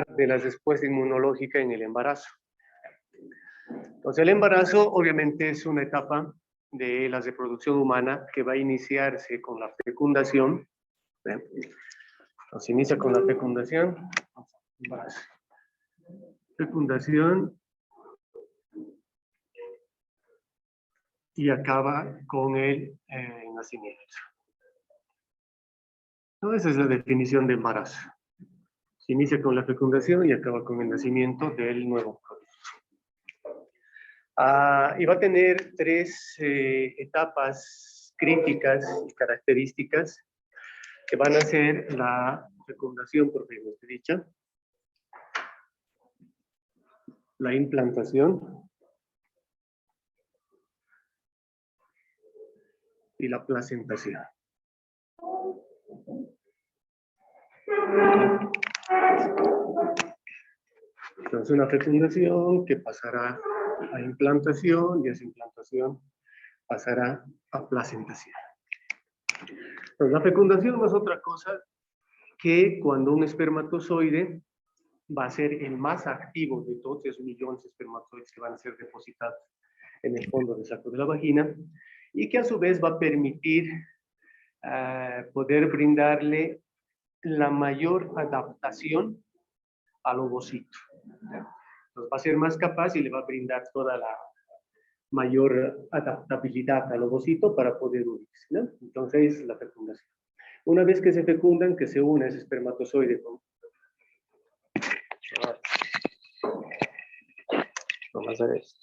de la respuesta inmunológica en el embarazo. Entonces, el embarazo obviamente es una etapa de la reproducción humana que va a iniciarse con la fecundación. Entonces, inicia con la fecundación. Embarazo. Fecundación. Y acaba con el nacimiento. ¿No? Esa es la definición de embarazo. Se inicia con la fecundación y acaba con el nacimiento del nuevo producto. Y va a tener tres etapas críticas y características que van a ser la fecundación propiamente dicha, la implantación y la placentación. Entonces, una fecundación que pasará a implantación y esa implantación pasará a placentación. Entonces, la fecundación no es otra cosa que cuando un espermatozoide va a ser el más activo de todos esos millones de espermatozoides que van a ser depositados en el fondo del saco de la vagina y que a su vez va a permitir poder brindarle la mayor adaptación al ovocito. Entonces va a ser más capaz y le va a brindar toda la mayor adaptabilidad al ovocito para poder unirse, ¿no? Entonces, la fecundación. Una vez que se fecundan, que se une ese espermatozoide con... Vamos a hacer esto.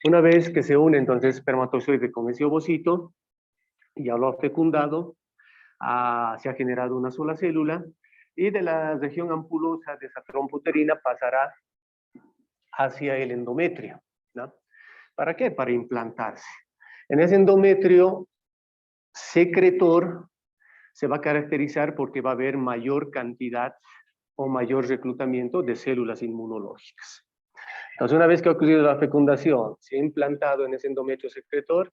Una vez que se une, entonces, espermatozoide con ese ovocito, ya lo ha fecundado, se ha generado una sola célula, y de la región ampulosa de esa trompa uterina pasará hacia el endometrio, ¿no? ¿Para qué? Para implantarse. En ese endometrio secretor se va a caracterizar porque va a haber mayor cantidad o mayor reclutamiento de células inmunológicas. Entonces, una vez que ha ocurrido la fecundación, se ha implantado en ese endometrio secretor,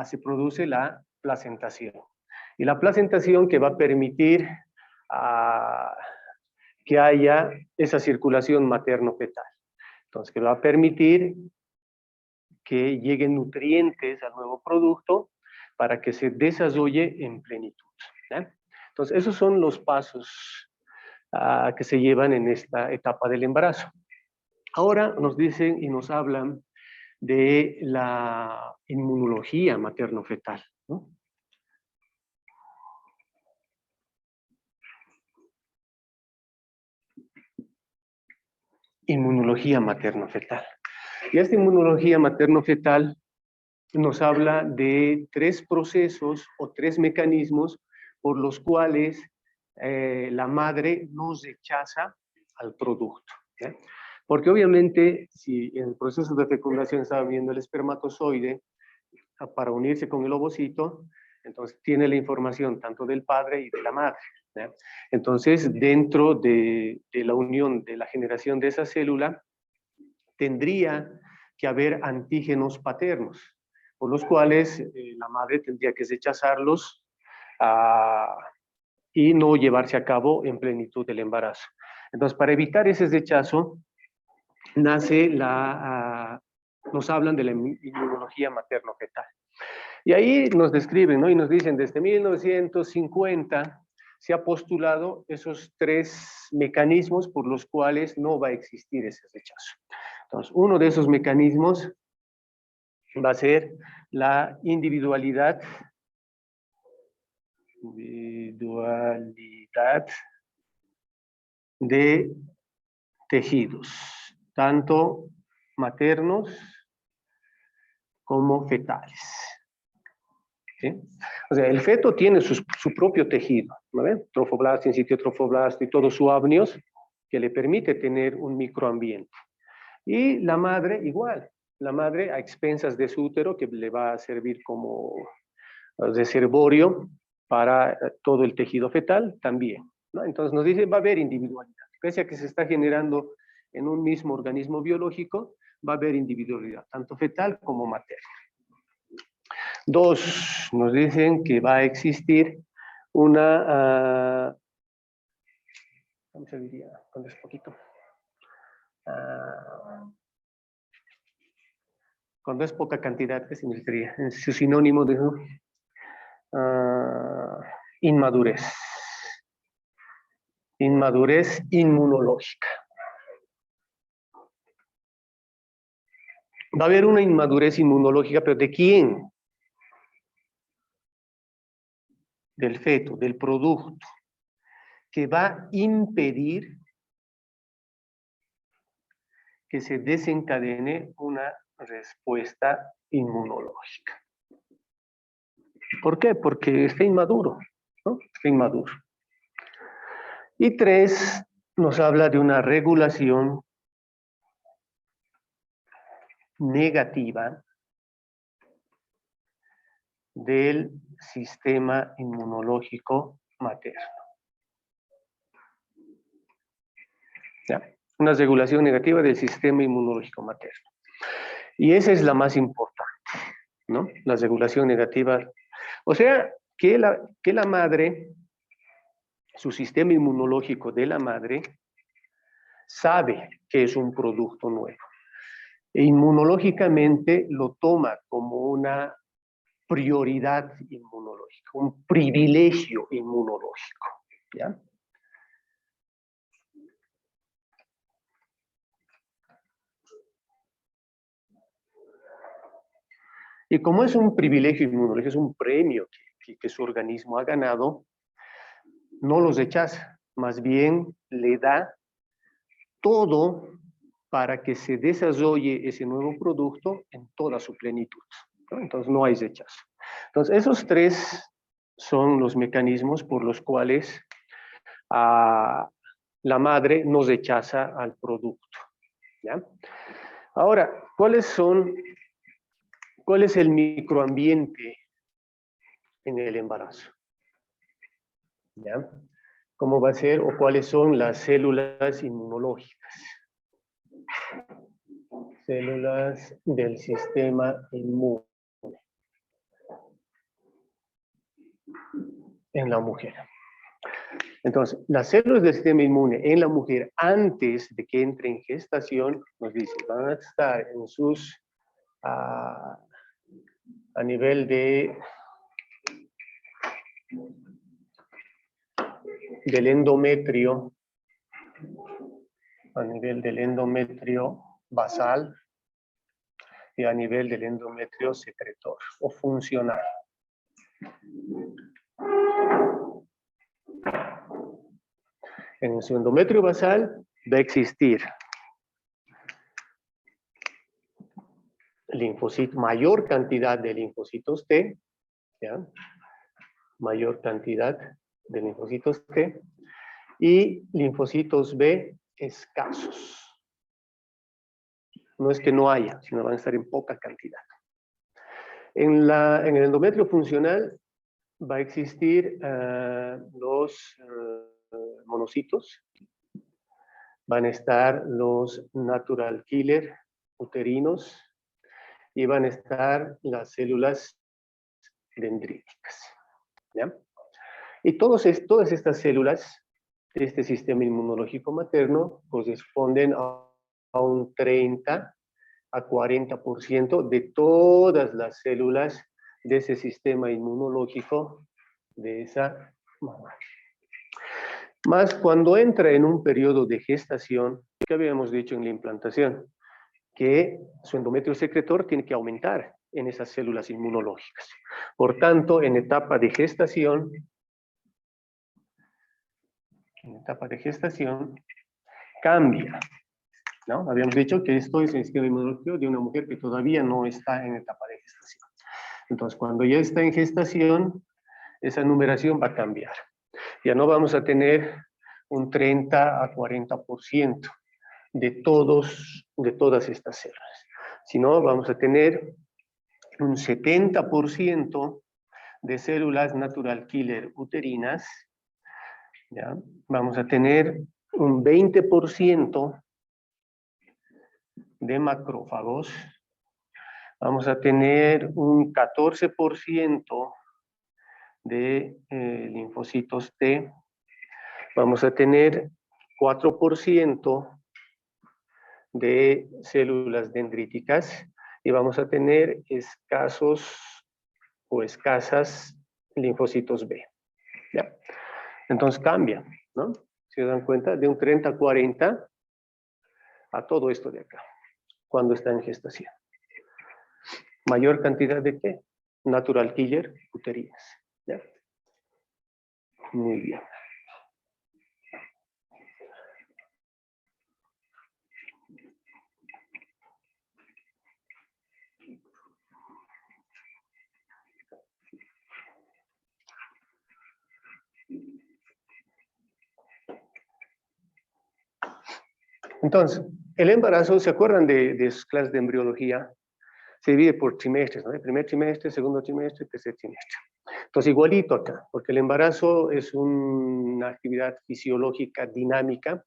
se produce la placentación. Y la placentación que va a permitir que haya esa circulación materno-fetal. Entonces, que va a permitir que lleguen nutrientes al nuevo producto para que se desarrolle en plenitud. ¿Eh? Entonces, esos son los pasos que se llevan en esta etapa del embarazo. Ahora nos dicen y nos hablan de la inmunología materno-fetal, ¿no? Inmunología materno-fetal. Y esta inmunología materno-fetal nos habla de tres procesos o tres mecanismos por los cuales la madre no rechaza al producto. ¿Eh? Porque obviamente, si en el proceso de fecundación estaba viendo el espermatozoide para unirse con el ovocito, entonces tiene la información tanto del padre y de la madre. ¿Eh? Entonces, dentro de la unión, de la generación de esa célula, tendría que haber antígenos paternos, por los cuales la madre tendría que rechazarlos y no llevarse a cabo en plenitud el embarazo. Entonces, para evitar ese rechazo, nace nos hablan de la inmunología materno-fetal. Y ahí nos describen, ¿no? Y nos dicen, desde 1950 se ha postulado esos tres mecanismos por los cuales no va a existir ese rechazo. Entonces, uno de esos mecanismos va a ser la individualidad de tejidos, tanto maternos como fetales. ¿Sí? O sea, el feto tiene su propio tejido, ¿no ven? Trofoblasto, incitiotrofoblasto y todo su amnios, que le permite tener un microambiente. Y la madre igual, la madre a expensas de su útero, que le va a servir como reservorio para todo el tejido fetal también, ¿no? Entonces nos dice, va a haber individualidad. Pese a que se está generando en un mismo organismo biológico, va a haber individualidad, tanto fetal como materna. Dos, nos dicen que va a existir una ¿cómo se diría? Cuando es poquito. Cuando es poca cantidad, ¿qué significaría? Su sinónimo de inmadurez. Inmadurez inmunológica. Va a haber una inmadurez inmunológica, pero ¿de quién? Del feto, del producto, que va a impedir que se desencadene una respuesta inmunológica. ¿Por qué? Porque está inmaduro, ¿no? Está inmaduro. Y 3, nos habla de una regulación negativa del sistema inmunológico materno. ¿Ya? Una regulación negativa del sistema inmunológico materno. Y esa es la más importante, ¿no? La regulación negativa. O sea, que la madre, su sistema inmunológico de la madre, sabe que es un producto nuevo. E inmunológicamente lo toma como una prioridad inmunológica, un privilegio inmunológico, ¿ya? Y como es un privilegio inmunológico, es un premio que su organismo ha ganado, no los rechaza, más bien le da todo para que se desarrolle ese nuevo producto en toda su plenitud, ¿no? Entonces no hay rechazo. Entonces esos 3 son los mecanismos por los cuales la madre no rechaza al producto, ¿ya? Ahora, ¿cuál es el microambiente en el embarazo? ¿Ya? ¿Cómo va a ser o cuáles son las células inmunológicas? Células del sistema inmune en la mujer. Entonces, las células del sistema inmune en la mujer antes de que entre en gestación, nos dice, van a estar en sus, a nivel del endometrio, a nivel del endometrio basal y a nivel del endometrio secretor o funcional. En su endometrio basal va a existir linfocitos, mayor cantidad de linfocitos T, ¿ya? Mayor cantidad de linfocitos T y linfocitos B escasos. No es que no haya, sino van a estar en poca cantidad. En el endometrio funcional va a existir los monocitos, van a estar los natural killer uterinos y van a estar las células dendríticas, ¿ya? Y todas estas células de este sistema inmunológico materno corresponden a un 30 a 40% de todas las células de ese sistema inmunológico de esa mamá. Más cuando entra en un periodo de gestación, que habíamos dicho en la implantación, que su endometrio secretor tiene que aumentar en esas células inmunológicas. Por tanto, en etapa de gestación, cambia, ¿no? Habíamos dicho que esto es el sistema inmunológico de una mujer que todavía no está en etapa de gestación. Entonces, cuando ya está en gestación, esa numeración va a cambiar. Ya no vamos a tener un 30 a 40% de todas estas células, sino vamos a tener un 70% de células natural killer uterinas, ¿ya? Vamos a tener un 20% de macrófagos, vamos a tener un 14% de linfocitos T, vamos a tener 4% de células dendríticas y vamos a tener escasos o escasas linfocitos B. ¿Ya? Entonces cambia, ¿no? Si se dan cuenta, de un 30-40 a todo esto de acá, cuando está en gestación. ¿Mayor cantidad de qué? Natural killer, uterinas. ¿Ya? Muy bien. Entonces, el embarazo, ¿se acuerdan de sus clases de embriología? Se divide por trimestres, ¿no? El primer trimestre, segundo trimestre, tercer trimestre. Entonces, igualito acá, porque el embarazo es una actividad fisiológica dinámica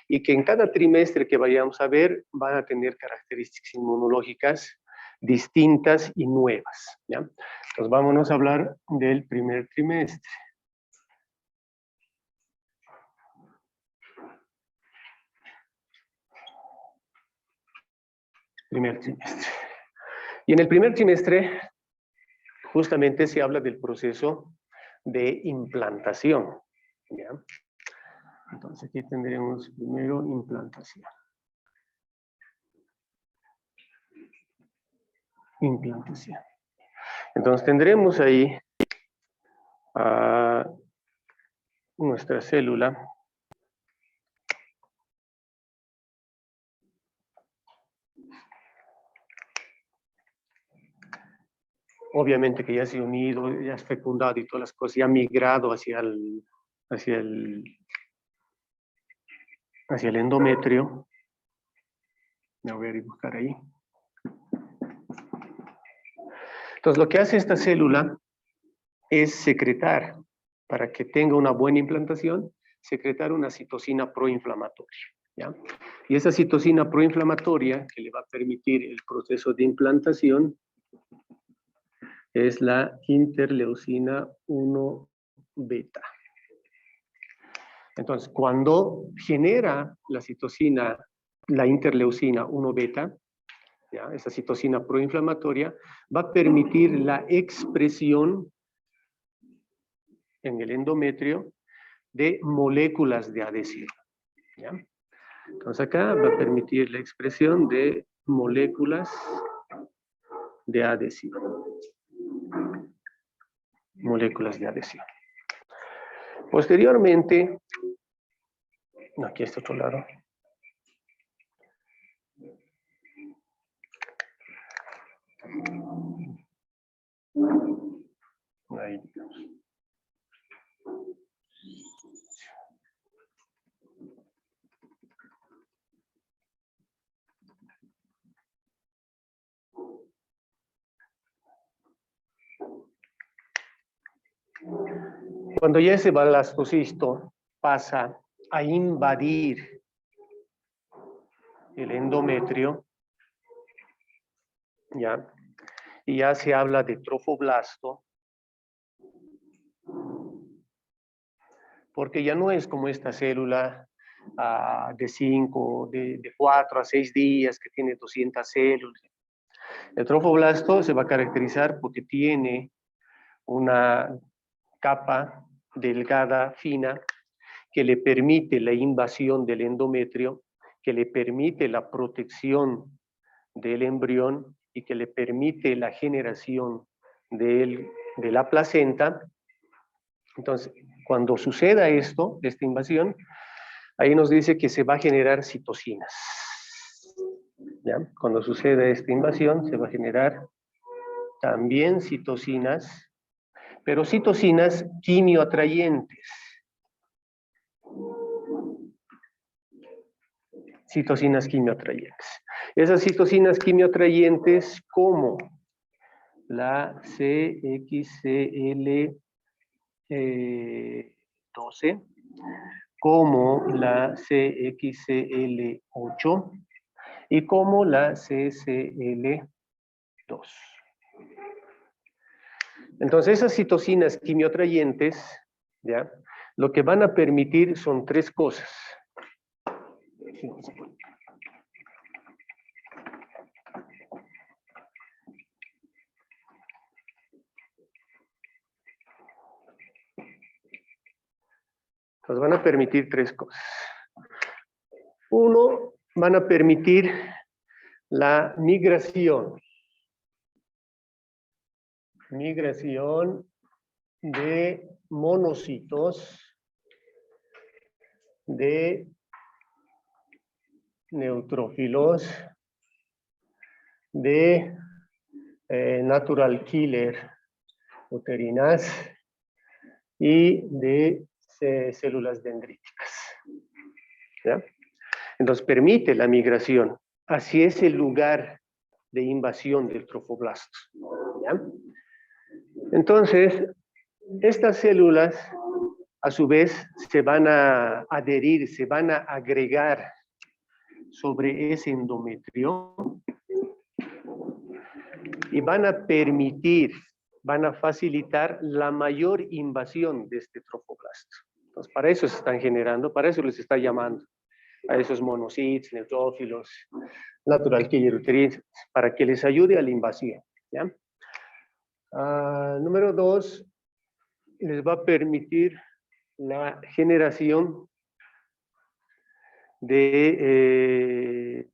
y que en cada trimestre que vayamos a ver van a tener características inmunológicas distintas y nuevas, ¿ya? Entonces, vámonos a hablar del primer trimestre. Primer trimestre. Y en el primer trimestre, justamente se habla del proceso de implantación, ¿ya? Entonces aquí tendremos primero implantación. Implantación. Entonces tendremos ahí a nuestra célula. Obviamente que ya se ha unido, ya es fecundado y todas las cosas, ya ha migrado hacia el endometrio. Me voy a buscar ahí. Entonces lo que hace esta célula es secretar, para que tenga una buena implantación, secretar una citocina proinflamatoria, ¿ya? Y esa citocina proinflamatoria que le va a permitir el proceso de implantación es la interleucina 1 beta. Entonces, cuando genera la citocina, la interleucina 1 beta, ¿ya? Esa citocina proinflamatoria va a permitir la expresión en el endometrio de moléculas de adhesión, ¿ya? Entonces acá va a permitir la expresión de moléculas de adhesión. Moléculas de adhesión. Posteriormente, aquí está otro lado. Ahí, digamos. Cuando ya ese blastocisto pasa a invadir el endometrio, ¿ya? Y ya se habla de trofoblasto, porque ya no es como esta célula de 4 a 6 días que tiene 200 células. El trofoblasto se va a caracterizar porque tiene una capa delgada, fina, que le permite la invasión del endometrio, que le permite la protección del embrión y que le permite la generación de la placenta. Entonces, cuando suceda esto, esta invasión, ahí nos dice que se va a generar citocinas. ¿Ya? Cuando suceda esta invasión, se va a generar también citocinas, pero citocinas quimioatrayentes. Citocinas quimioatrayentes. Esas citocinas quimioatrayentes como la CXCL12, como la CXCL8 y como la CCL2. Entonces esas citocinas quimioatrayentes, ¿ya? Lo que van a permitir son tres cosas. Nos van a permitir tres cosas. Uno, van a permitir la migración de monocitos de neutrófilos de natural killer uterinas y de células dendríticas. ¿Ya? Entonces permite la migración hacia ese lugar de invasión del trofoblasto. ¿Ya? Entonces, estas células a su vez se van a adherir, se van a agregar sobre ese endometrio y van a permitir, van a facilitar la mayor invasión de este trofoblasto. Entonces, para eso se están generando, para eso les está llamando a esos monocitos, neutrófilos, natural killer uterines, para que les ayude a la invasión. ¿Ya? Número 2, les va a permitir la generación de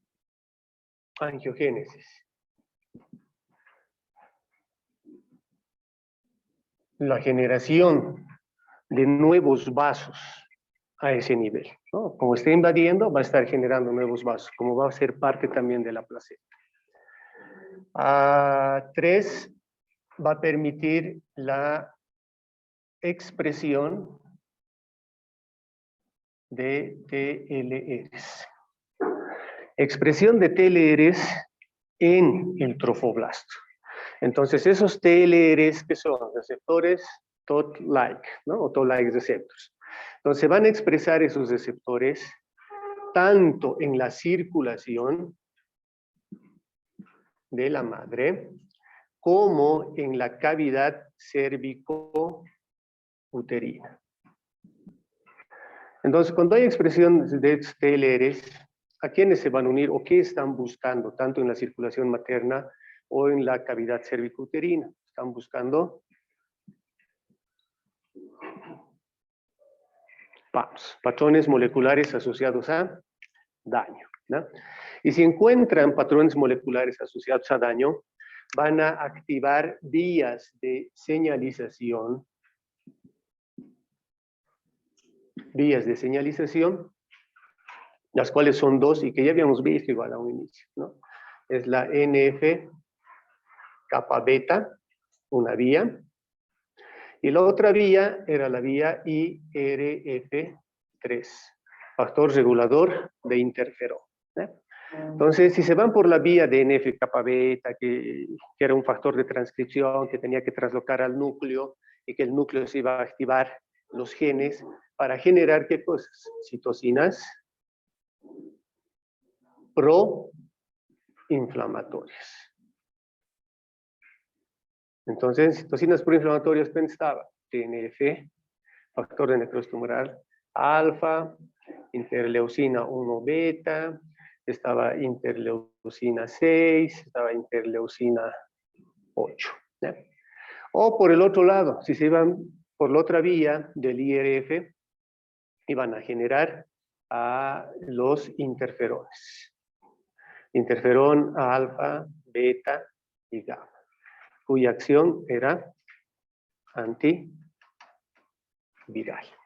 angiogénesis. La generación de nuevos vasos a ese nivel, ¿no? Como está invadiendo, va a estar generando nuevos vasos, como va a ser parte también de la placenta. 3, va a permitir la expresión de TLRs. Expresión de TLRs en el trofoblasto. Entonces, esos TLRs que son receptores TOT-like, ¿no? O TOT-like receptors. Entonces, van a expresar esos receptores tanto en la circulación de la madre como en la cavidad cérvico-uterina. Entonces, cuando hay expresión de TLRs, ¿a quiénes se van a unir o qué están buscando, tanto en la circulación materna o en la cavidad cérvico-uterina? Están buscando patrones moleculares asociados a daño, ¿no? Y si encuentran patrones moleculares asociados a daño, van a activar vías de señalización, las cuales son dos y que ya habíamos visto igual a un inicio, ¿no? Es la NF-kappa beta, una vía, y la otra vía era la vía IRF3, factor regulador de interferón, ¿eh? Entonces, si se van por la vía de NF-kappa beta, que era un factor de transcripción que tenía que traslocar al núcleo y que el núcleo se iba a activar los genes para generar, ¿qué cosas? Citocinas proinflamatorias. Entonces, citocinas proinflamatorias, ¿quién estaba? TNF, factor de necrosis tumoral, alfa, interleucina 1 beta, estaba interleucina 6, estaba interleucina 8. ¿Ya? O por el otro lado, si se iban por la otra vía del IRF, iban a generar a los interferones. Interferón alfa, beta y gamma, cuya acción era antiviral,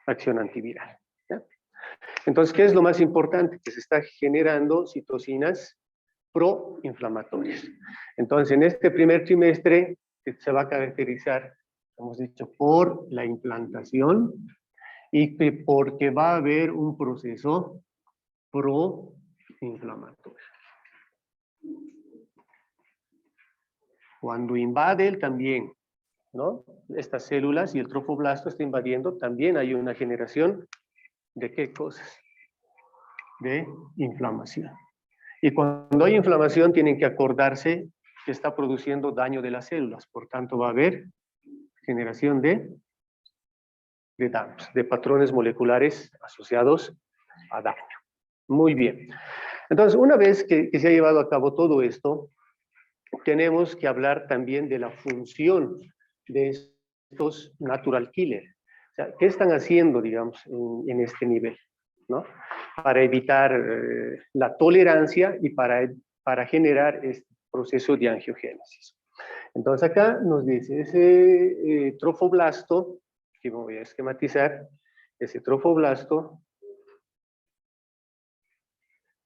acción antiviral. ¿Ya? Entonces, ¿qué es lo más importante? Que se está generando citocinas proinflamatorias. Entonces, en este primer trimestre se va a caracterizar, hemos dicho, por la implantación y porque va a haber un proceso proinflamatorio. Cuando invade él también, ¿no? Estas células y el trofoblasto está invadiendo, también hay una generación de ¿qué cosas? De inflamación. Y cuando hay inflamación tienen que acordarse que está produciendo daño de las células, por tanto va a haber generación de DAMPs, de patrones moleculares asociados a daño. Muy bien. Entonces, una vez que se ha llevado a cabo todo esto, tenemos que hablar también de la función de estos natural killers. O sea, ¿qué están haciendo, digamos, en este nivel? ¿No? Para evitar la tolerancia y para generar este proceso de angiogénesis. Entonces acá nos dice, ese trofoblasto, que voy a esquematizar, ese trofoblasto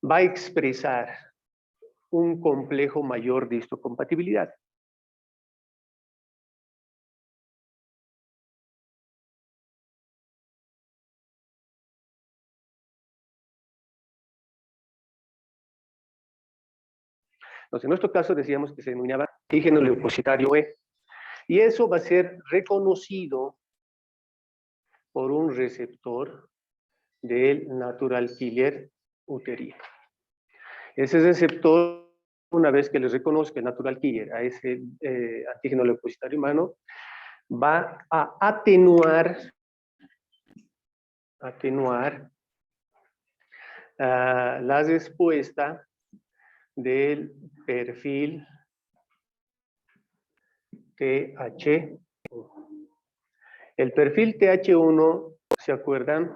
va a expresar un complejo mayor de histocompatibilidad. Entonces, en nuestro caso decíamos que se denominaba antígeno leucocitario E, y eso va a ser reconocido por un receptor del natural killer uterino. Ese receptor, una vez que le reconozca el natural killer a ese antígeno leucocitario humano, va a atenuar la respuesta del perfil TH1. El perfil TH1, ¿se acuerdan?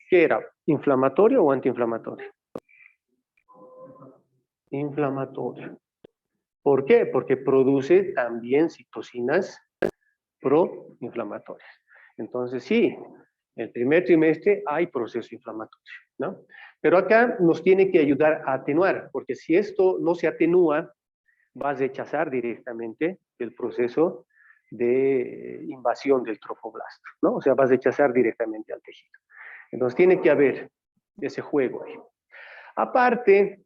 ¿Qué era? ¿Inflamatorio o antiinflamatorio? Inflamatorio. ¿Por qué? Porque produce también citocinas proinflamatorias. Entonces, sí, el primer trimestre hay proceso inflamatorio, ¿no? Pero acá nos tiene que ayudar a atenuar, porque si esto no se atenúa, va a rechazar directamente el proceso de invasión del trofoblasto, ¿no? O sea, va a rechazar directamente al tejido. Entonces, tiene que haber ese juego ahí. Aparte,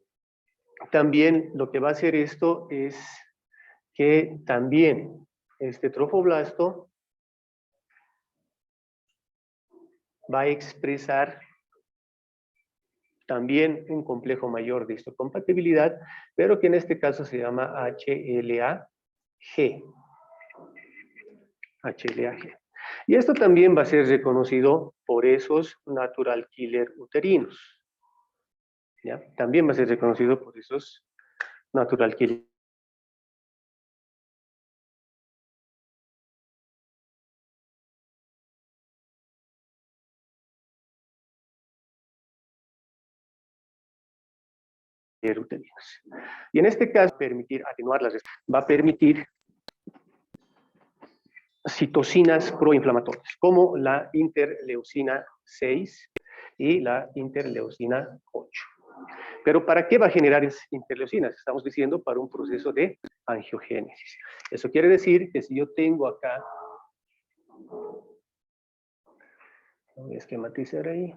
también lo que va a hacer esto es que también este trofoblasto va a expresar también un complejo mayor de histocompatibilidad, pero que en este caso se llama HLA-G. HLA-G. Y esto también va a ser reconocido por esos natural killer uterinos. ¿Ya? También va a ser reconocido por esos natural killer uterinos. Y en este caso, permitir atenuar las va a permitir citocinas proinflamatorias, como la interleucina 6 y la interleucina 8. Pero ¿para qué va a generar esas interleucinas? Estamos diciendo para un proceso de angiogénesis. Eso quiere decir que si yo tengo acá, voy a esquematizar ahí,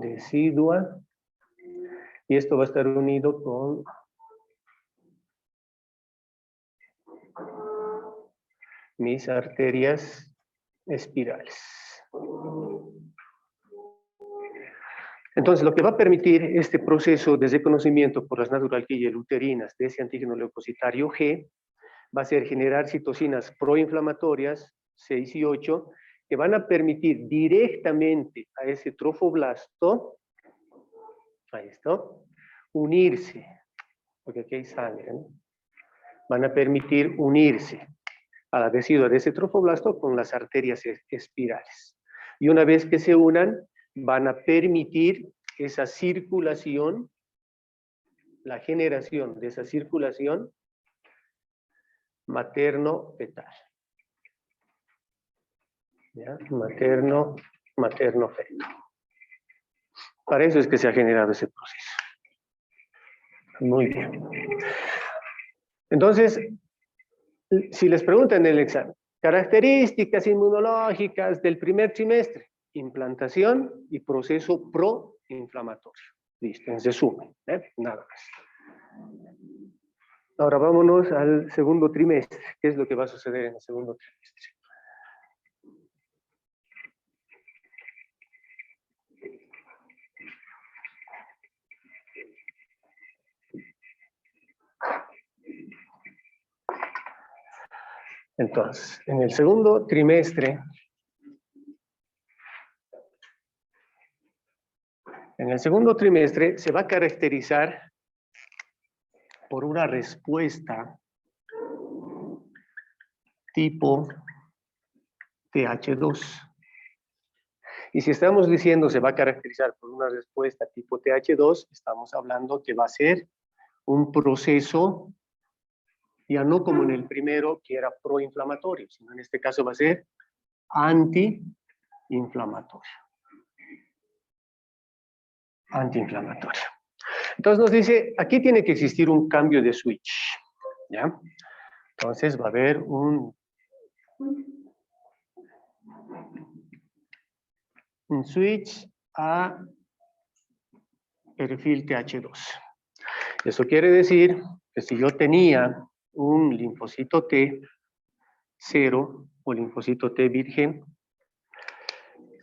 decidua, y esto va a estar unido con mis arterias espirales. Entonces, lo que va a permitir este proceso de reconocimiento por las natural killer uterinas de ese antígeno leucocitario G va a ser generar citocinas proinflamatorias 6 y 8 que van a permitir directamente a ese trofoblasto, ahí está, unirse, porque aquí hay sangre, ¿no? Van a permitir unirse a la residua de ese trofoblasto con las arterias espirales. Y una vez que se unan, van a permitir esa circulación, la generación de esa circulación materno-fetal. ¿Ya? Materno-feto. Para eso es que se ha generado ese proceso. Muy bien. Entonces, si les preguntan en el examen, características inmunológicas del primer trimestre, implantación y proceso proinflamatorio. Listo, en resumen, nada más. Ahora vámonos al segundo trimestre. ¿Qué es lo que va a suceder en el segundo trimestre? Entonces, en el segundo trimestre En el segundo trimestre se va a caracterizar por una respuesta tipo TH2. Y si estamos diciendo se va a caracterizar por una respuesta tipo TH2, estamos hablando que va a ser un proceso, ya no como en el primero, que era proinflamatorio, sino en este caso va a ser antiinflamatorio. Antiinflamatorio. Entonces nos dice, aquí tiene que existir un cambio de switch, ¿ya? Entonces va a haber un switch a perfil TH2. Eso quiere decir que si yo tenía un linfocito T 0 o linfocito T virgen,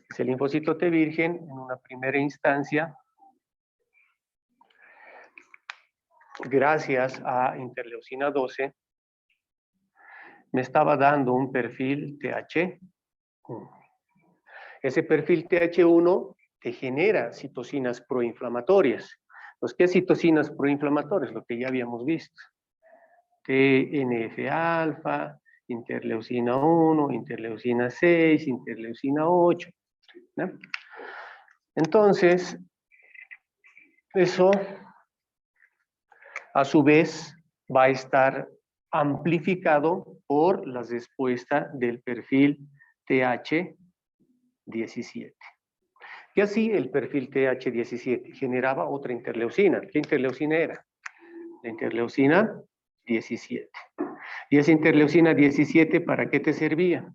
ese linfocito T virgen en una primera instancia, gracias a interleucina 12, me estaba dando un perfil TH1. Ese perfil TH1 te genera citocinas proinflamatorias. ¿Qué citocinas proinflamatorias? Lo que ya habíamos visto. TNF-alfa, interleucina 1, interleucina 6, interleucina 8. ¿No? Entonces, eso a su vez va a estar amplificado por la respuesta del perfil TH17. Y así el perfil TH17 generaba otra interleucina. ¿Qué interleucina era? La interleucina 17. ¿Y esa interleucina 17 para qué te servía?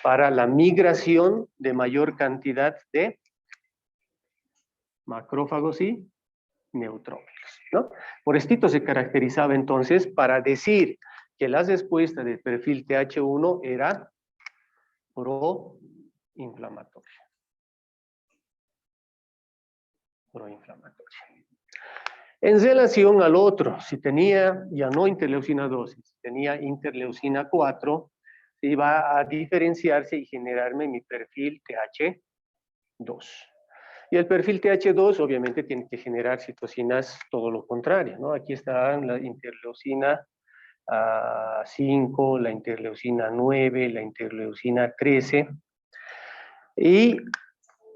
Para la migración de mayor cantidad de macrófagos y neutrófilos, ¿no? Por esto se caracterizaba entonces para decir que la respuesta del perfil TH1 era proinflamatoria. Proinflamatoria. En relación al otro, si tenía ya no interleucina 12, si tenía interleucina 4, iba a diferenciarse y generarme mi perfil TH2. Y el perfil TH2 obviamente tiene que generar citocinas todo lo contrario, ¿no? Aquí están la interleucina 5, la interleucina 9, la interleucina 13. Y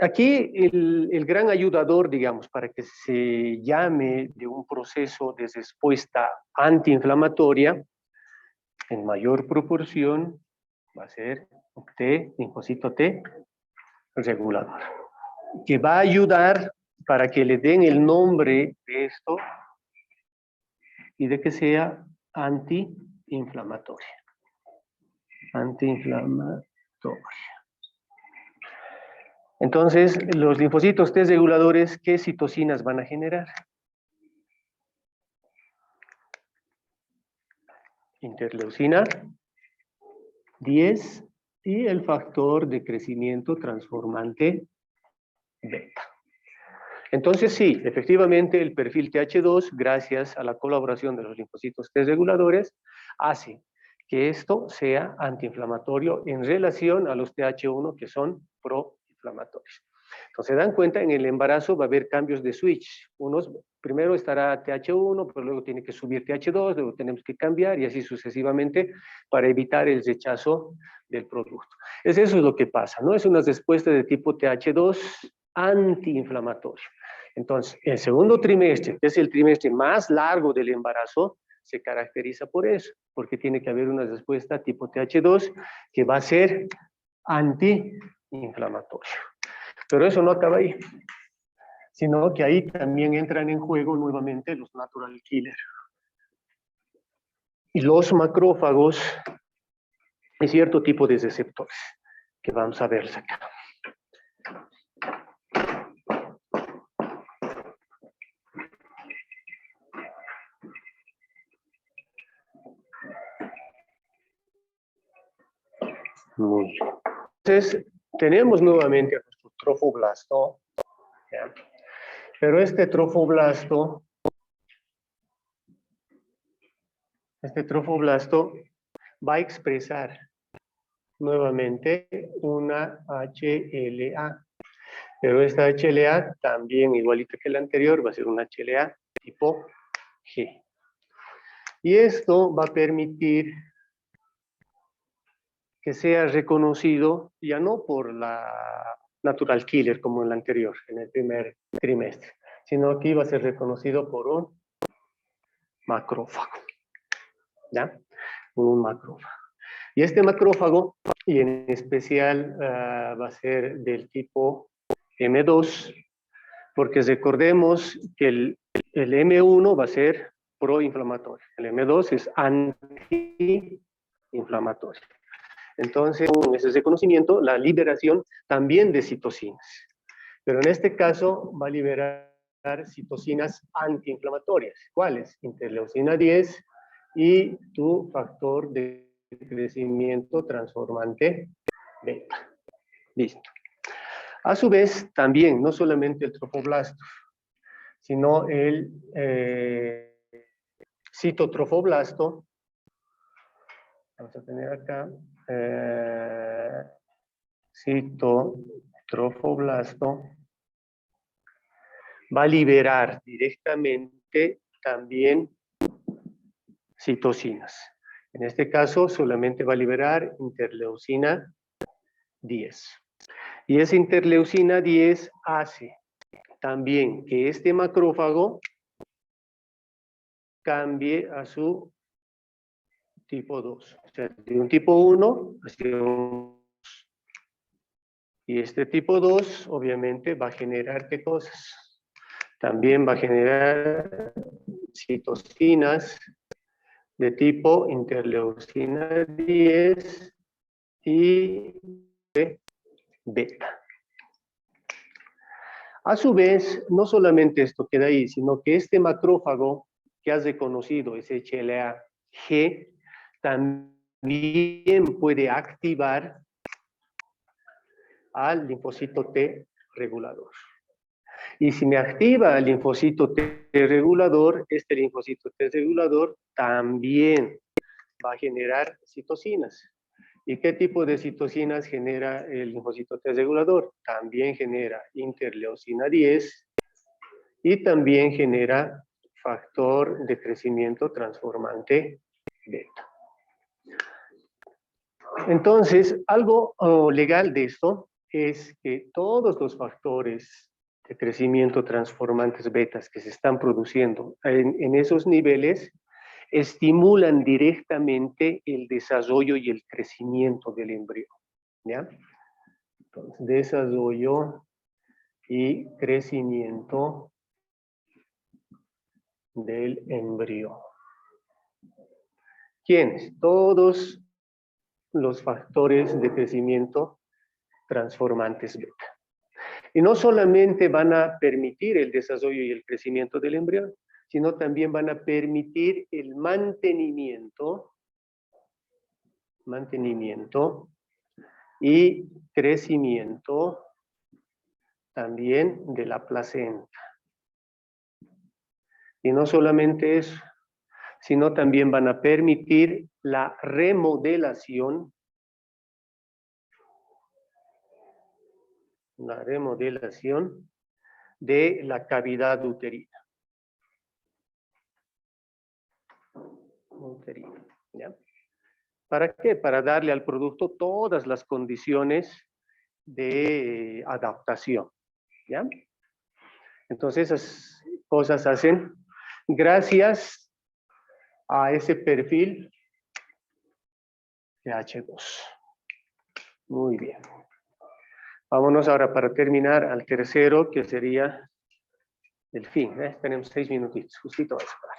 aquí el gran ayudador, digamos, para que se llame de un proceso de respuesta antiinflamatoria, en mayor proporción, va a ser T, linfocito T, regulador, que va a ayudar para que le den el nombre de esto y de que sea antiinflamatoria. Antiinflamatoria. Entonces, los linfocitos T reguladores, ¿qué citocinas van a generar? Interleucina 10 y el factor de crecimiento transformante beta. Entonces sí, efectivamente el perfil TH2, gracias a la colaboración de los linfocitos T reguladores, hace que esto sea antiinflamatorio en relación a los TH1 que son proinflamatorios. Entonces se dan cuenta, en el embarazo va a haber cambios de switch. Primero estará TH1, pero luego tiene que subir TH2, luego tenemos que cambiar y así sucesivamente para evitar el rechazo del producto. Eso es lo que pasa, ¿no? Es una respuesta de tipo TH2 antiinflamatorio. Entonces, el segundo trimestre, que es el trimestre más largo del embarazo, se caracteriza por eso, porque tiene que haber una respuesta tipo TH2 que va a ser antiinflamatorio. Pero eso no acaba ahí, sino que ahí también entran en juego nuevamente los natural killers. Y los macrófagos y cierto tipo de receptores, que vamos a ver acá. Muy bien. Entonces, tenemos nuevamente a nuestro trofoblasto, ¿ya? Pero este trofoblasto va a expresar nuevamente una HLA. Pero esta HLA también, igualito que la anterior, va a ser una HLA tipo G. Y esto va a permitir que sea reconocido ya no por la natural killer como en la anterior, en el primer trimestre, sino que iba a ser reconocido por un macrófago. ¿Ya? Un macrófago. Y este macrófago, y en especial va a ser del tipo M2, porque recordemos que el M1 va a ser proinflamatorio, el M2 es antiinflamatorio. Entonces, con ese reconocimiento, la liberación también de citocinas. Pero en este caso va a liberar citocinas antiinflamatorias. ¿Cuáles? Interleucina 10 y tu factor de crecimiento transformante beta. Listo. A su vez, también, no solamente el trofoblasto, sino el citotrofoblasto. Vamos a tener acá citotrofoblasto. Va a liberar directamente también citocinas. En este caso, solamente va a liberar interleucina 10. Y esa interleucina 10 hace también que este macrófago cambie a su tipo 2. O sea, de un tipo 1 hacia un 2. Y este tipo 2, obviamente, va a generar ¿qué cosas? También va a generar citocinas de tipo interleucina 10 y beta. A su vez, no solamente esto queda ahí, sino que este macrófago que has reconocido, ese HLA-G, también puede activar al linfocito T regulador. Y si me activa el linfocito T regulador, este linfocito T regulador también va a generar citocinas. ¿Y qué tipo de citocinas genera el linfocito T regulador? También genera interleucina 10 y también genera factor de crecimiento transformante beta. Entonces, algo legal de esto es que todos los factores de crecimiento transformantes betas que se están produciendo en esos niveles estimulan directamente el desarrollo y el crecimiento del embrión. ¿Ya? Entonces, desarrollo y crecimiento del embrión. ¿Quiénes? Todos los factores de crecimiento transformantes beta. Y no solamente van a permitir el desarrollo y el crecimiento del embrión, sino también van a permitir el mantenimiento y crecimiento también de la placenta. Y no solamente eso, sino también van a permitir la remodelación de la cavidad uterina. ¿Ya? ¿Para qué? Para darle al producto todas las condiciones de adaptación. ¿Ya? Entonces, esas cosas hacen gracias a ese perfil de H2. Muy bien. Vámonos ahora para terminar al tercero, que sería el fin. Tenemos 6 minutitos, justito vas a parar.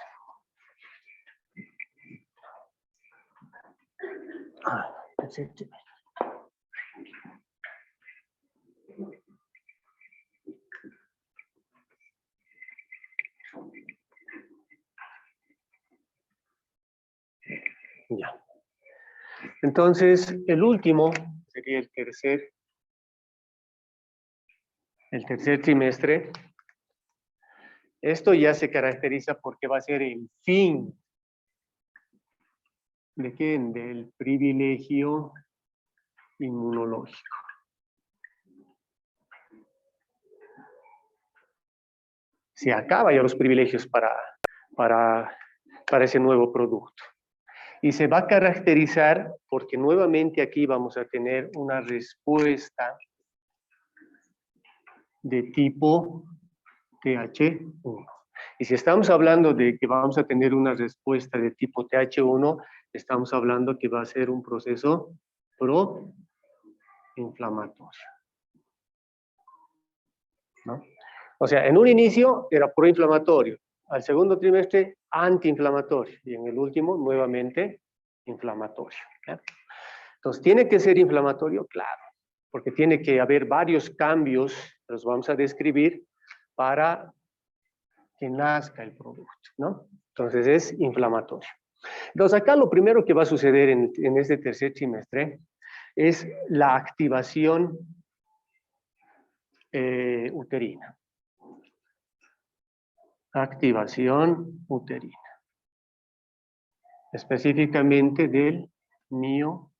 Ya. Entonces, el último sería el tercer trimestre. Esto ya se caracteriza porque va a ser el fin ¿de qué? Del privilegio inmunológico. se acaba ya los privilegios para ese nuevo producto. Y se va a caracterizar porque nuevamente aquí vamos a tener una respuesta de tipo TH1. Y si estamos hablando de que vamos a tener una respuesta de tipo TH1, estamos hablando que va a ser un proceso proinflamatorio, ¿no? O sea, en un inicio era proinflamatorio, al segundo trimestre antiinflamatorio y en el último nuevamente inflamatorio, ¿ya? Entonces, ¿tiene que ser inflamatorio? Claro, porque tiene que haber varios cambios, los vamos a describir, para que nazca el producto, ¿no? Entonces, es inflamatorio. Entonces, acá lo primero que va a suceder en este tercer trimestre es la activación uterina. Activación uterina. Específicamente del miometrio.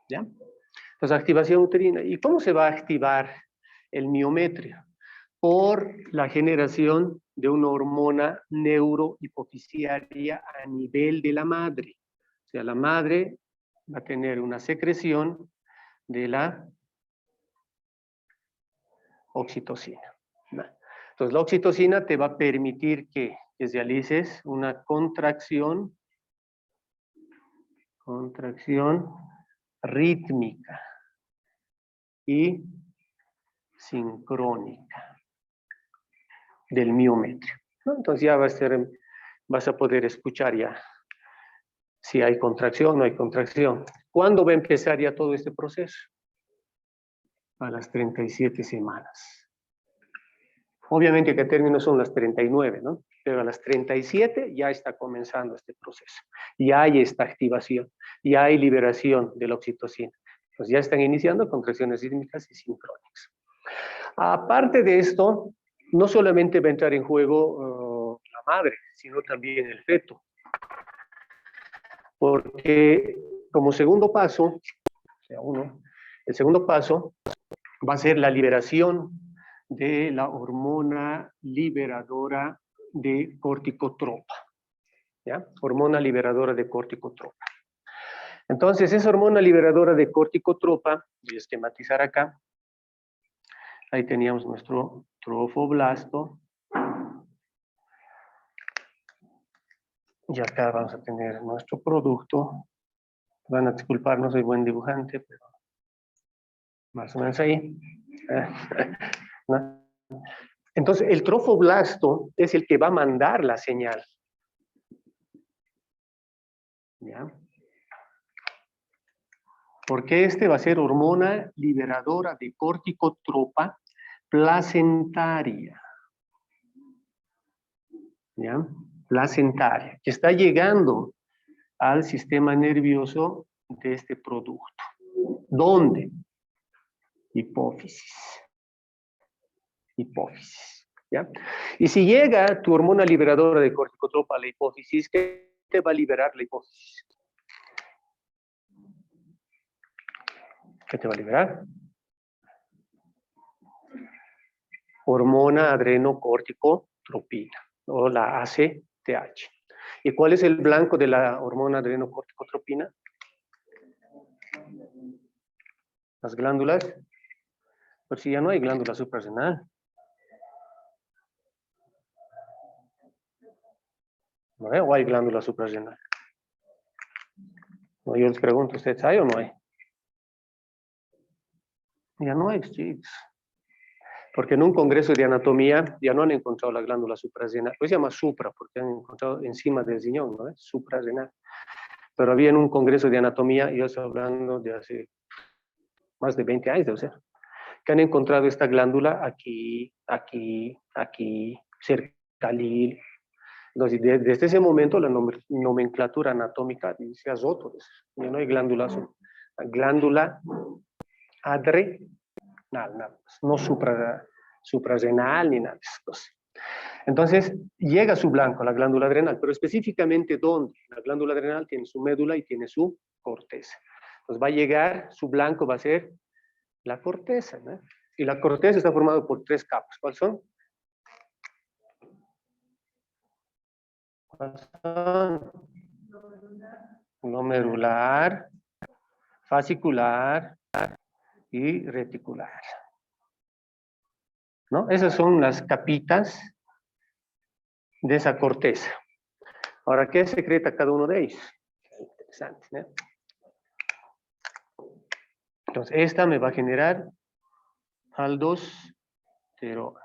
¿Ya? Entonces, activación uterina. ¿Y cómo se va a activar el miometrio? Por la generación de una hormona neurohipofisiaria a nivel de la madre. O sea, la madre va a tener una secreción de la oxitocina. Entonces, la oxitocina te va a permitir que realices una contracción rítmica y sincrónica del miometrio, ¿no? Entonces ya vas a poder escuchar ya si hay contracción o no hay contracción. ¿Cuándo va a empezar ya todo este proceso? A las 37 semanas. Obviamente que términos son las 39, ¿no? Pero a las 37 ya está comenzando este proceso. Ya hay esta activación, ya hay liberación de la oxitocina. Pues ya están iniciando contracciones rítmicas y sincrónicas. Aparte de esto, no solamente va a entrar en juego la madre, sino también el feto. Porque como segundo paso, o sea, el segundo paso va a ser la liberación de la hormona liberadora de corticotropa. ¿Ya? Hormona liberadora de corticotropa. Entonces, esa hormona liberadora de corticotropa, voy a esquematizar acá. Ahí teníamos nuestro trofoblasto. Y acá vamos a tener nuestro producto. Van a disculpar, no soy buen dibujante, pero más o menos ahí. ¿No? Entonces, el trofoblasto es el que va a mandar la señal. ¿Ya? Porque este va a ser hormona liberadora de corticotropa placentaria. ¿Ya? Placentaria, que está llegando al sistema nervioso de este producto. ¿Dónde? Hipófisis. Hipófisis. ¿Ya? Y si llega tu hormona liberadora de corticotropa a la hipófisis, ¿qué te va a liberar la hipófisis? ¿Qué te va a liberar? Hormona adrenocorticotropina, o la ACTH. ¿Y cuál es el blanco de la hormona adrenocorticotropina? Las glándulas. Pues si ya no hay glándula suprarrenal. ¿No hay? ¿O hay glándula suprarrenal? No, yo les pregunto, ¿ustedes hay o no hay? Ya no hay, chicos. Porque en un congreso de anatomía ya no han encontrado la glándula suprarrenal. Pues se llama supra, porque han encontrado encima del riñón, ¿no? Suprarrenal. Pero había en un congreso de anatomía, yo estoy hablando de hace más de 20 años, debe ser, que han encontrado esta glándula aquí, cerca al hilo. Entonces, desde ese momento la nomenclatura anatómica se ha roto. Ya no hay glándula adrenal, no suprarrenal ni nada de esas cosas. Entonces, llega su blanco, la glándula adrenal, pero específicamente ¿dónde? La glándula adrenal tiene su médula y tiene su corteza. Entonces va a llegar, su blanco va a ser la corteza, ¿no? Y la corteza está formada por 3 capas. ¿Cuáles son? Glomerular, fascicular y reticular. ¿No? Esas son las capitas de esa corteza. Ahora, ¿qué secreta cada uno de ellos? Interesante, ¿no? Entonces, esta me va a generar aldosterona.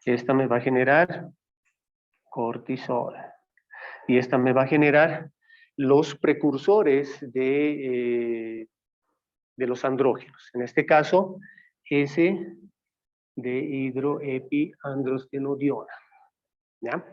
Esta me va a generar cortisol. Y esta me va a generar los precursores de los andrógenos. En este caso, S de hidroepiandrostenodiona. ¿Ya?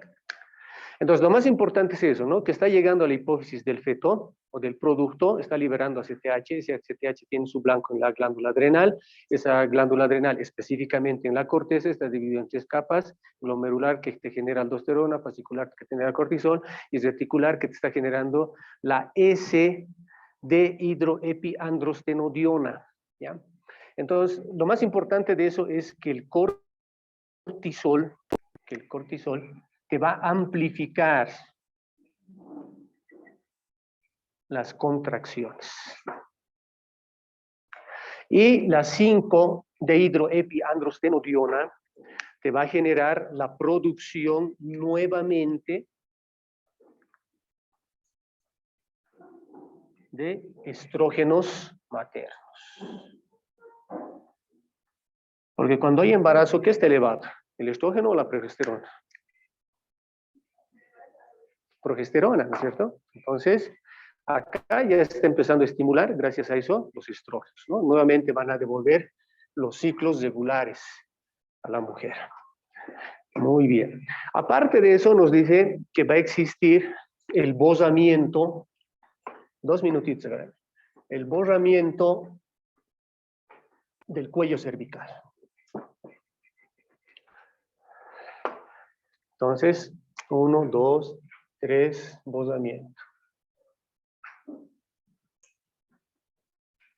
Entonces, lo más importante es eso, ¿no? Que está llegando a la hipófisis del feto o del producto, está liberando ACTH, ese ACTH tiene su blanco en la glándula adrenal, esa glándula adrenal específicamente en la corteza está dividida en 3 capas, glomerular que te genera aldosterona, fascicular que te genera cortisol, y reticular que te está generando la S de hidroepiandrostenodiona, ¿ya? Entonces, lo más importante de eso es que el cortisol te va a amplificar las contracciones. Y la 5 de hidroepiandrostenodiona te va a generar la producción nuevamente de estrógenos maternos. Porque cuando hay embarazo, ¿qué está elevado? ¿El estrógeno o la progesterona? Progesterona, ¿no es cierto? Entonces, acá ya está empezando a estimular, gracias a eso, los estrógenos, ¿no? Nuevamente van a devolver los ciclos regulares a la mujer. Muy bien. Aparte de eso, nos dice que va a existir el bosamiento, 2 minutitos, el borramiento del cuello cervical. Entonces, 1, 2, 3, bosamiento.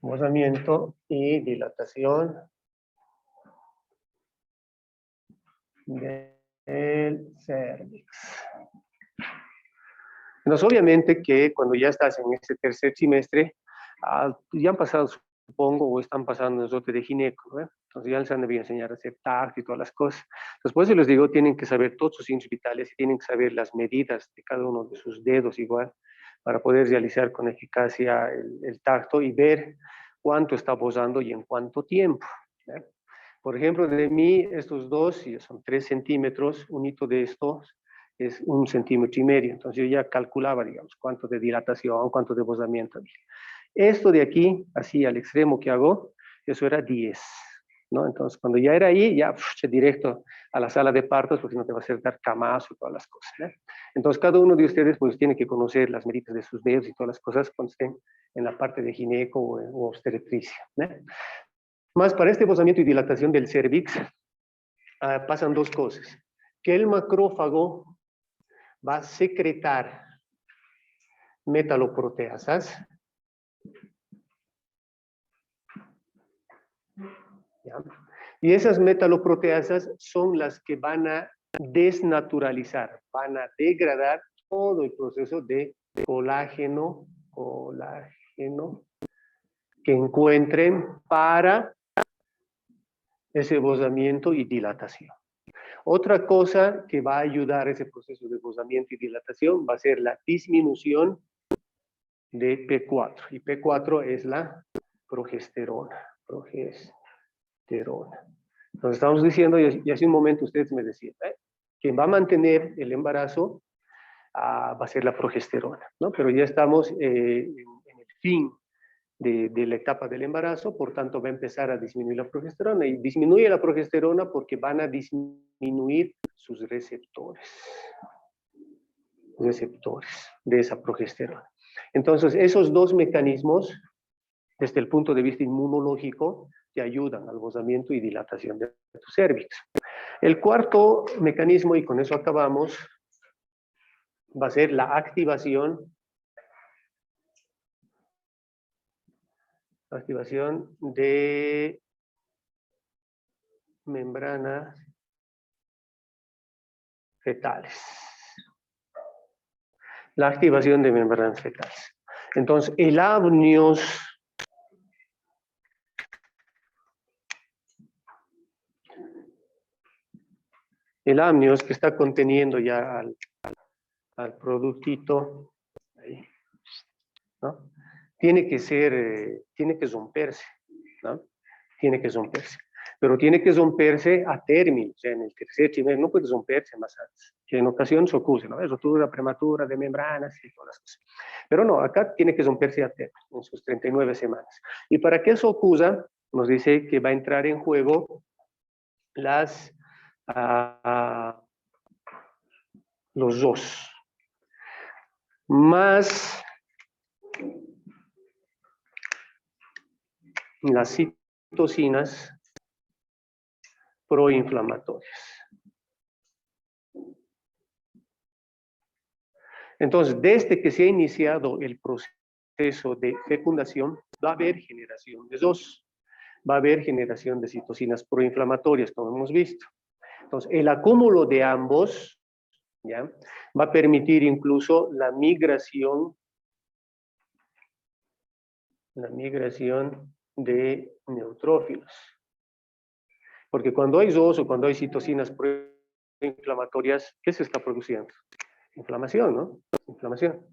Bosamiento y dilatación del cervix. Entonces, obviamente que cuando ya estás en este tercer semestre, ya han pasado, supongo, o están pasando nosotros de gineco, ¿no? Entonces ya les han debido enseñar a hacer tacto y todas las cosas. Después les digo, tienen que saber todos sus signos vitales y tienen que saber las medidas de cada uno de sus dedos igual, para poder realizar con eficacia el tacto y ver cuánto está bosando y en cuánto tiempo, ¿eh? Por ejemplo, de mí, estos dos, son 3 centímetros, un hito de estos es 1,5 centímetros. Entonces yo ya calculaba, digamos, cuánto de dilatación, cuánto de bosamiento había. Esto de aquí, así al extremo que hago, eso era 10, ¿no? Entonces cuando ya era ahí, ya directo a la sala de partos, porque no te va a hacer dar camazo y todas las cosas, ¿no? Entonces cada uno de ustedes pues tiene que conocer las medidas de sus dedos y todas las cosas cuando estén en la parte de gineco o obstetricia, ¿no? Más para este bosamiento y dilatación del cervix, pasan 2 cosas. Que el macrófago va a secretar metaloproteasas. ¿Ya? Y esas metaloproteasas son las que van a desnaturalizar, van a degradar todo el proceso de colágeno que encuentren para ese bosamiento y dilatación. Otra cosa que va a ayudar a ese proceso de bosamiento y dilatación va a ser la disminución de P4. Y P4 es la progesterona. Entonces estamos diciendo, y hace un momento ustedes me decían, quien va a mantener el embarazo va a ser la progesterona, ¿no? Pero ya estamos en el fin de la etapa del embarazo, por tanto va a empezar a disminuir la progesterona, y disminuye la progesterona porque van a disminuir sus receptores de esa progesterona. Entonces, esos 2 mecanismos, desde el punto de vista inmunológico, te ayudan al bosamiento y dilatación de tu cervix. El cuarto mecanismo, y con eso acabamos, va a ser la activación de membranas fetales. La activación de membranas fetales. Entonces, el amnios que está conteniendo ya al productito, ahí, ¿no? Tiene que romperse, ¿no? Tiene que romperse. Pero tiene que romperse a término, o sea, en el tercer trimestre, no puede romperse más antes, que en ocasiones ocurre, ¿no? Rotura prematura de membranas y todas las cosas. Pero no, acá tiene que romperse a término, en sus 39 semanas. Y para que eso ocurra, nos dice que va a entrar en juego los dos, más las citocinas proinflamatorias. Entonces, desde que se ha iniciado el proceso de fecundación, va a haber generación de dos, va a haber generación de citocinas proinflamatorias, como hemos visto. Entonces, el acúmulo de ambos, ¿ya?, va a permitir incluso la migración de neutrófilos. Porque cuando hay dos o cuando hay citocinas proinflamatorias, ¿qué se está produciendo? Inflamación, ¿no? Inflamación.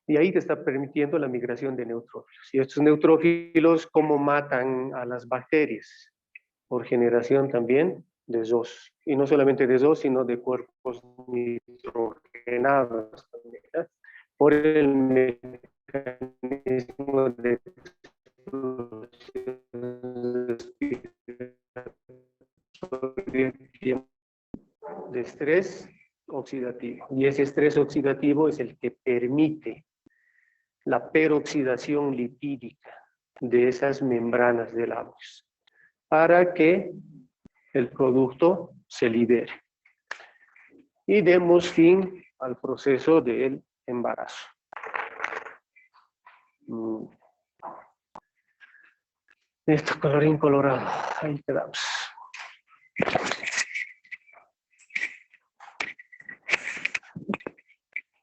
Y ahí te está permitiendo la migración de neutrófilos. Y estos neutrófilos, ¿cómo matan a las bacterias? Por generación también de dos. Y no solamente de dos, sino de cuerpos nitrogenados también, ¿eh? Por el mecanismo de estrés oxidativo. Y ese estrés oxidativo es el que permite la peroxidación lipídica de esas membranas del amnios para que el producto se libere. Y demos fin al proceso del embarazo. Esto, colorín colorado. Ahí quedamos.